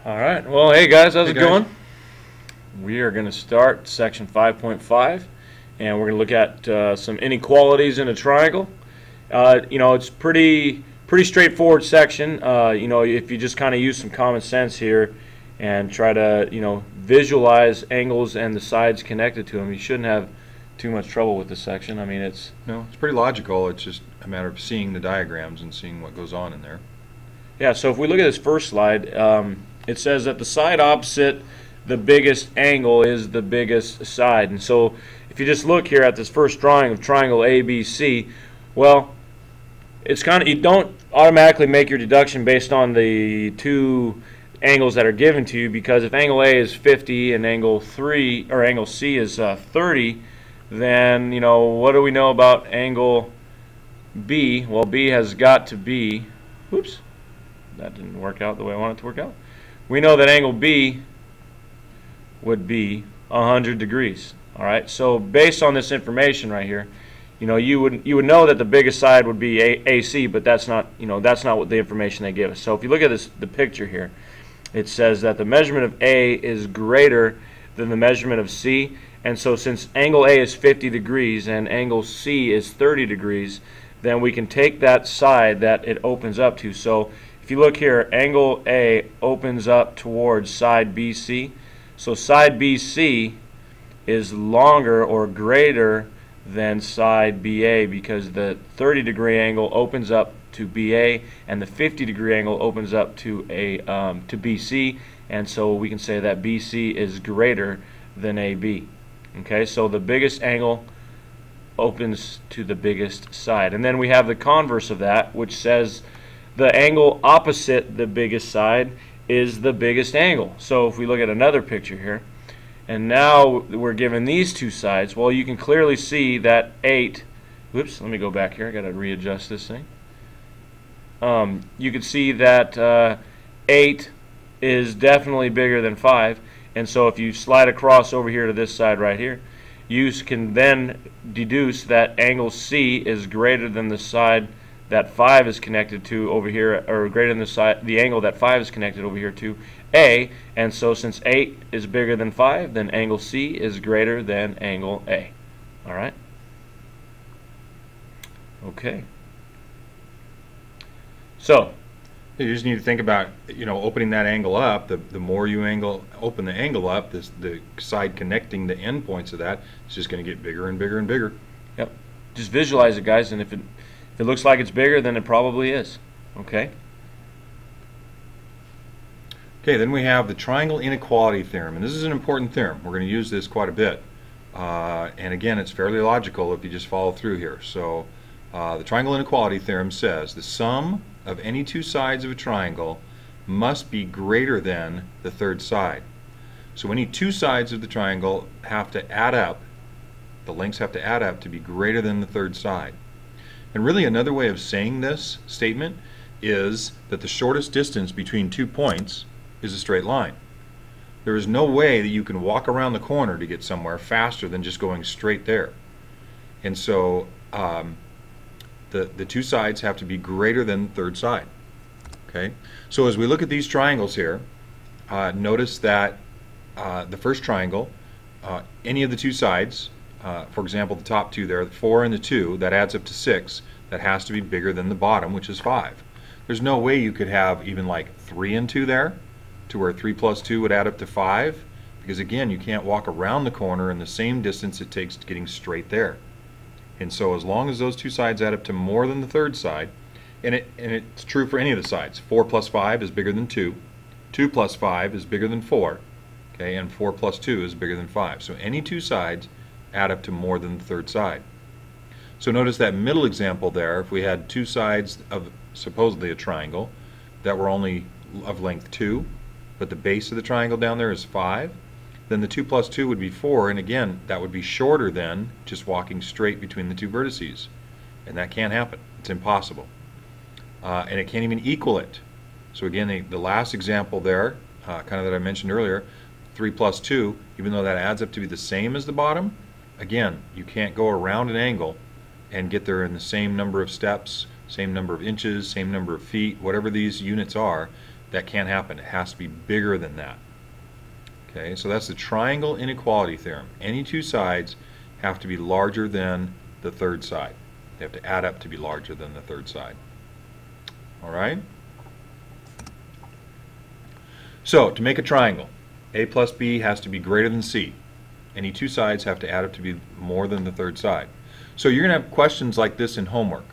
All right. Well, hey guys, how's Hey it guys. going? We are going to start section 5.5, and we're going to look at some inequalities in a triangle. It's pretty straightforward section. If you just kind of use some common sense here and try to visualize angles and the sides connected to them, you shouldn't have too much trouble with this section. I mean, it's No, it's pretty logical. It's just a matter of seeing the diagrams and seeing what goes on in there. yeah. So if we look at this first slide, it says that the side opposite the biggest angle is the biggest side. And so if you just look here at this first drawing of triangle ABC, well, it's kind of, you don't automatically make your deduction based on the two angles that are given to you, because if angle A is 50 and angle C is 30, then what do we know about angle B? Well, B has got to be, oops, that didn't work out the way I want it to work out. We know that angle B would be 100 degrees. All right. So based on this information right here, you would know that the biggest side would be AC, but that's not what the information they give us. So if you look at the picture here, it says that the measurement of A is greater than the measurement of C, and so since angle A is 50 degrees and angle C is 30 degrees, then we can take that side that it opens up to. So if you look here, angle A opens up towards side BC. So side BC is longer or greater than side BA, because the 30-degree angle opens up to BA and the 50-degree angle opens up to BC, and so we can say that BC is greater than AB. Okay, so the biggest angle opens to the biggest side. And then we have the converse of that, which says the angle opposite the biggest side is the biggest angle. So if we look at another picture here, and now we're given these two sides, well, you can clearly see that 8, whoops, let me go back here, I got to readjust this thing. You can see that 8 is definitely bigger than 5, and so if you slide across over here to this side right here, you can then deduce that angle C is greater than the side that 5 is connected to over here, or greater than the angle that 5 is connected over here to A, and so since 8 is bigger than 5, then angle C is greater than angle A. All right? Okay. So You just need to think about, opening that angle up. The more you open the angle up, the side connecting the end points of that is just going to get bigger and bigger and bigger. yep, just visualize it, guys, and if it looks like it's bigger, then it probably is. Okay. Okay, then we have the triangle inequality theorem, and this is an important theorem. We're going to use this quite a bit, and again, it's fairly logical if you just follow through here. So the triangle inequality theorem says the sum of any two sides of a triangle must be greater than the third side. So any two sides of the triangle have to add up, the lengths have to add up to be greater than the third side. And really another way of saying this statement is that the shortest distance between 2 points is a straight line. There is no way that you can walk around the corner to get somewhere faster than just going straight there. And so the two sides have to be greater than the third side. Okay, so as we look at these triangles here, notice that the first triangle, any of the two sides, for example, the top two there, the 4 and the 2, that adds up to 6. That has to be bigger than the bottom, which is 5. There's no way you could have even like 3 and 2 there, to where 3 plus 2 would add up to 5, because again, you can't walk around the corner in the same distance it takes to getting straight there. And so as long as those two sides add up to more than the third side, and it's true for any of the sides, 4 plus 5 is bigger than 2, 2 plus 5 is bigger than 4, okay, and 4 plus 2 is bigger than 5. So any two sides add up to more than the third side. So notice that middle example there, if we had two sides of supposedly a triangle that were only of length 2, but the base of the triangle down there is 5, then the 2 plus 2 would be 4, and again, that would be shorter than just walking straight between the two vertices. And that can't happen. It's impossible. And it can't even equal it. So again, the last example there, kind of that I mentioned earlier, 3 plus 2, even though that adds up to be the same as the bottom, again, you can't go around an angle and get there in the same number of steps, same number of inches, same number of feet, whatever these units are. That can't happen. It has to be bigger than that. Okay, so that's the triangle inequality theorem. Any two sides have to be larger than the third side. They have to add up to be larger than the third side. All right? So, to make a triangle, A plus B has to be greater than C. Any two sides have to add up to be more than the third side. So you're going to have questions like this in homework.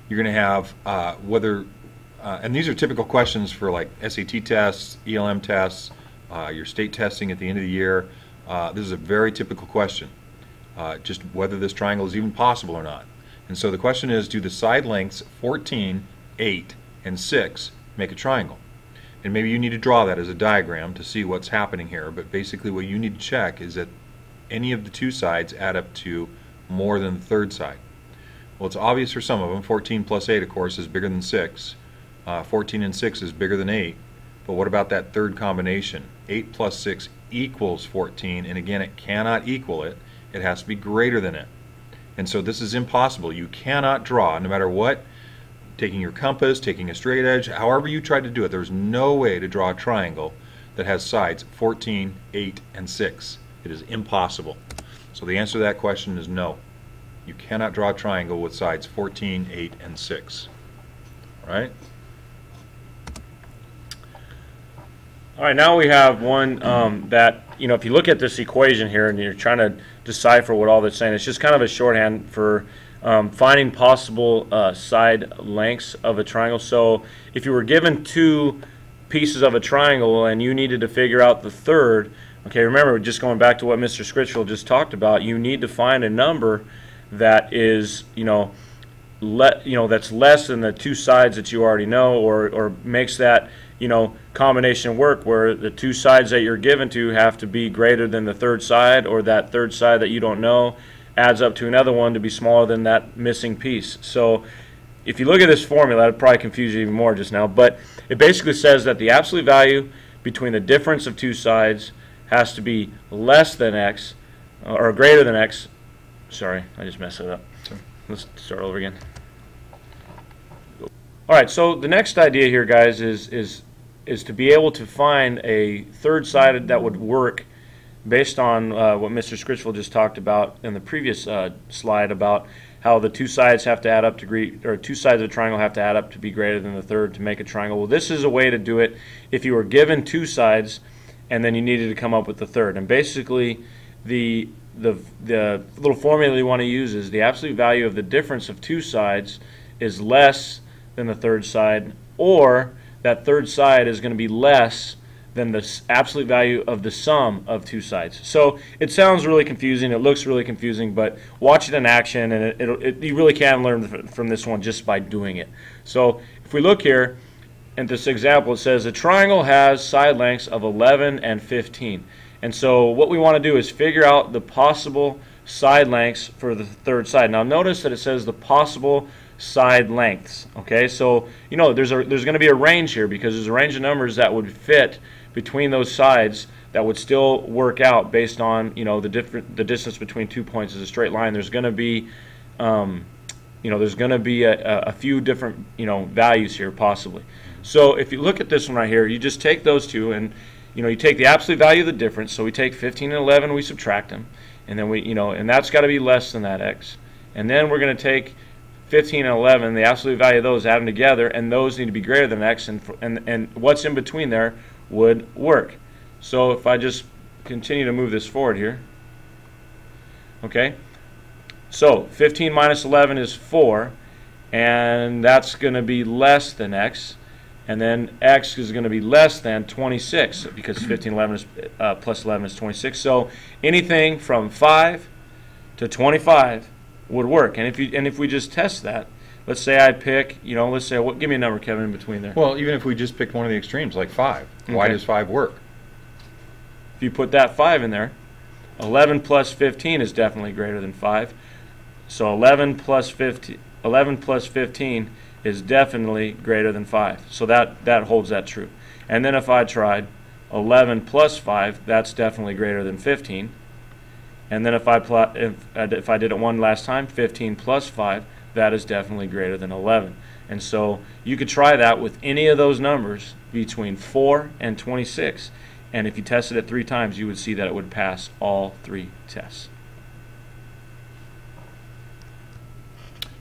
You're going to have and these are typical questions for like SAT tests, ELM tests, your state testing at the end of the year. This is a very typical question, just whether this triangle is even possible or not. And so the question is, do the side lengths 14, 8, and 6 make a triangle? And maybe you need to draw that as a diagram to see what's happening here, but basically what you need to check is that any of the two sides add up to more than the third side. Well, it's obvious for some of them. 14 plus 8, of course, is bigger than 6. 14 and 6 is bigger than 8. But what about that third combination? 8 plus 6 equals 14, and again, it cannot equal it. It has to be greater than it. And so this is impossible. You cannot draw, no matter what, taking your compass, taking a straight edge, however you try to do it, there's no way to draw a triangle that has sides 14, 8, and 6. It is impossible. So the answer to that question is no. You cannot draw a triangle with sides 14, 8, and 6. All right? All right, now we have one that, you know, if you look at this equation here and you're trying to decipher what all that's saying, it's just kind of a shorthand for finding possible side lengths of a triangle. So if you were given two pieces of a triangle and you needed to figure out the third, okay, remember, just going back to what Mr. Scritchfield just talked about, you need to find a number that is, that's less than the two sides that you already know, or makes that, combination work, where the two sides that you're given to have to be greater than the third side, or that third side that you don't know adds up to another one to be smaller than that missing piece. So if you look at this formula, it'll probably confuse you even more just now, but it basically says that the absolute value between the difference of two sides has to be less than x, or greater than x. Sorry, I just messed it up. Let's start over again. All right, so the next idea here, guys, is to be able to find a third side that would work based on what Mr. Scritchfield just talked about in the previous slide about how the two sides have to add up to two sides of a triangle have to add up to be greater than the third to make a triangle. Well, this is a way to do it if you were given two sides and then you needed to come up with the third. And basically, the little formula you want to use is the absolute value of the difference of two sides is less than the third side, or that third side is going to be less than the absolute value of the sum of two sides. So it sounds really confusing, it looks really confusing, but watch it in action and you really can learn from this one just by doing it. So if we look here at this example, it says a triangle has side lengths of 11 and 15. And so what we want to do is figure out the possible side lengths for the third side. Now notice that it says the possible side lengths. Okay, so there's going to be a range here, because there's a range of numbers that would fit between those sides that would still work out based on the distance between 2 points is a straight line. There's going to be a few different values here possibly. So if you look at this one right here, you just take those two and you take the absolute value of the difference. So we take 15 and 11, we subtract them, and then and that's got to be less than that x. And then we're going to take 15 and 11, the absolute value of those, add them together, and those need to be greater than x, and what's in between there would work. So if I just continue to move this forward here, okay, so 15 minus 11 is 4, and that's going to be less than x, and then x is going to be less than 26, because 15 11 is, plus 11 is 26. So anything from 5 to 25 would work. And if we just test that, let's say I pick, let's say, give me a number, Kevin, in between there. Well, even if we just picked one of the extremes, like 5, why does 5 work? If you put that 5 in there, 11 plus 15 is definitely greater than 5. So 11 plus 15 is definitely greater than 5. So that holds that true. And then if I tried 11 plus 5, that's definitely greater than 15. And then if I did it one last time, 15 plus 5, that is definitely greater than 11. And so you could try that with any of those numbers between 4 and 26. And if you tested it 3 times, you would see that it would pass all 3 tests.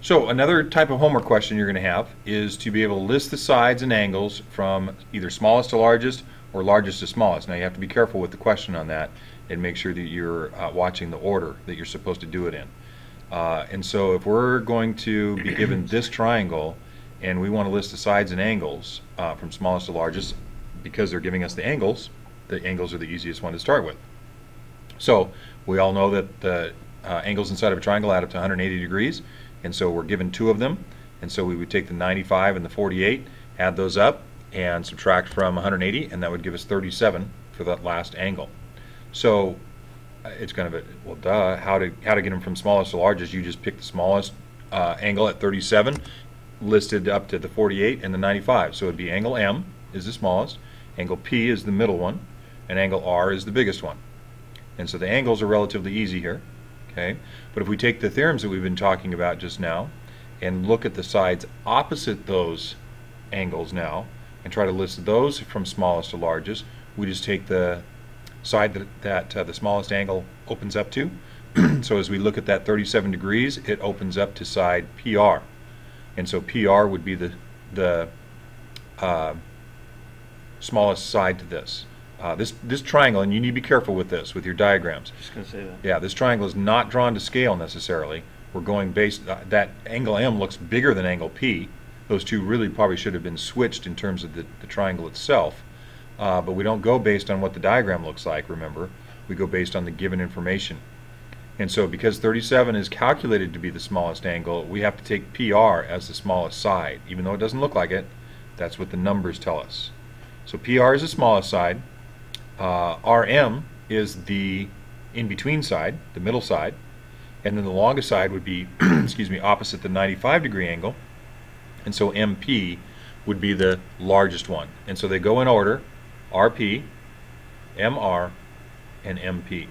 So another type of homework question you're going to have is to be able to list the sides and angles from either smallest to largest or largest to smallest. Now you have to be careful with the question on that and make sure that you're watching the order that you're supposed to do it in. And so if we're going to be given this triangle and we want to list the sides and angles from smallest to largest, because they're giving us the angles are the easiest one to start with. So we all know that the angles inside of a triangle add up to 180 degrees. And so we're given 2 of them, and so we would take the 95 and the 48, add those up, and subtract from 180, and that would give us 37 for that last angle. So it's kind of a, well, duh, how to get them from smallest to largest? You just pick the smallest angle at 37, listed up to the 48 and the 95. So it'd be angle M is the smallest, angle P is the middle one, and angle R is the biggest one. And so the angles are relatively easy here. Okay, but if we take the theorems that we've been talking about just now and look at the sides opposite those angles now and try to list those from smallest to largest, we just take the side that the smallest angle opens up to. So as we look at that 37 degrees, it opens up to side PR. And so PR would be the smallest side to this. This triangle, and you need to be careful with this, with your diagrams. Just going to say that. Yeah, this triangle is not drawn to scale necessarily. We're going based, that angle M looks bigger than angle P. Those two really probably should have been switched in terms of the triangle itself. But we don't go based on what the diagram looks like, remember. We go based on the given information. And so because 37 is calculated to be the smallest angle, we have to take PR as the smallest side. Even though it doesn't look like it, that's what the numbers tell us. So PR is the smallest side. RM is the in-between side, the middle side, and then the longest side would be excuse me, opposite the 95-degree angle, and so MP would be the largest one. And so they go in order: RP, MR, and MP.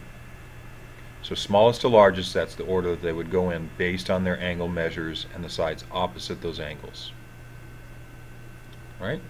So smallest to largest, that's the order that they would go in based on their angle measures and the sides opposite those angles. All right?